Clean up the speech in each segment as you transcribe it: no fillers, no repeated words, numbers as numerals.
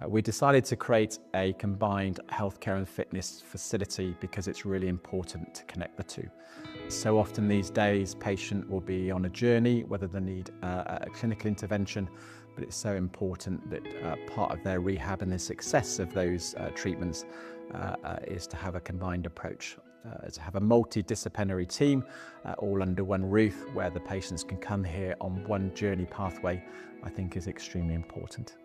We decided to create a combined healthcare and fitness facility because it's really important to connect the two. So often these days, patient will be on a journey, whether they need a clinical intervention, but it's so important that part of their rehab and the success of those treatments is to have a combined approach, to have a multidisciplinary team all under one roof where the patients can come here on one journey pathway, I think is extremely important.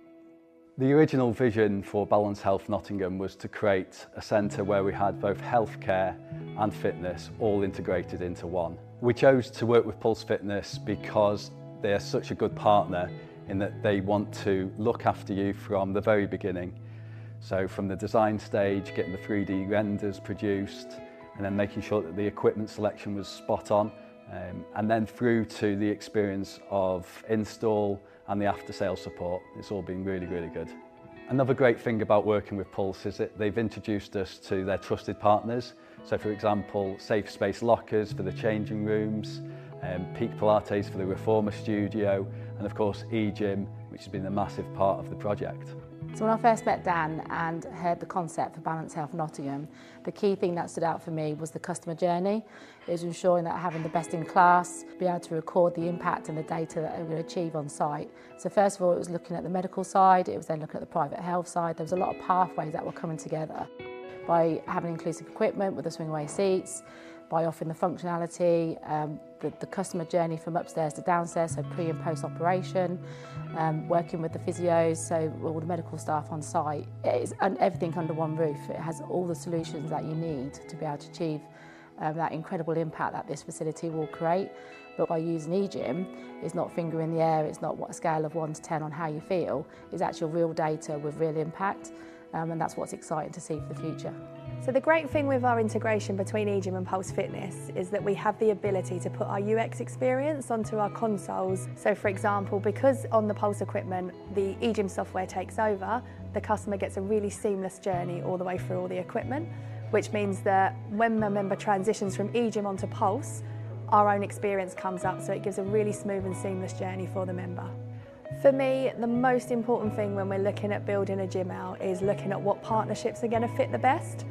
The original vision for Balance Health Nottingham was to create a centre where we had both healthcare and fitness all integrated into one. We chose to work with Pulse Fitness because they are such a good partner in that they want to look after you from the very beginning. So from the design stage, getting the 3D renders produced, and then making sure that the equipment selection was spot on, and then through to the experience of install and the after-sales support. It's all been really, really good. Another great thing about working with Pulse is that they've introduced us to their trusted partners. So for example, safe space lockers for the changing rooms, Peak Pilates for the Reformer studio, and of course eGym, which has been a massive part of the project. So when I first met Dan and heard the concept for Balance Health Nottingham, the key thing that stood out for me was the customer journey. It was ensuring that having the best in class, be able to record the impact and the data that we're going to achieve on site. So first of all, it was looking at the medical side, it was then looking at the private health side. There was a lot of pathways that were coming together by having inclusive equipment with the swing away seats, by offering the functionality, the customer journey from upstairs to downstairs, so pre and post operation, working with the physios, so all the medical staff on site. It's everything under one roof. It has all the solutions that you need to be able to achieve that incredible impact that this facility will create. But by using eGym, it's not finger in the air, it's not what a scale of 1 to 10 on how you feel, it's actual real data with real impact, and that's what's exciting to see for the future. So the great thing with our integration between eGym and Pulse Fitness is that we have the ability to put our UX experience onto our consoles. So for example, because on the Pulse equipment, the eGym software takes over, the customer gets a really seamless journey all the way through all the equipment, which means that when a member transitions from eGym onto Pulse, our own experience comes up, so it gives a really smooth and seamless journey for the member. For me, the most important thing when we're looking at building a gym out is looking at what partnerships are going to fit the best.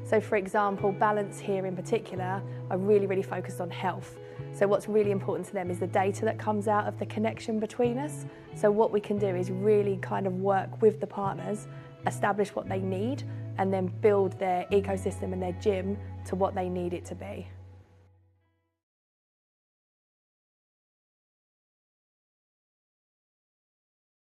So for example, Balance here in particular are really focused on health. So what's really important to them is the data that comes out of the connection between us. So what we can do is really kind of work with the partners, establish what they need, and then build their ecosystem and their gym to what they need it to be.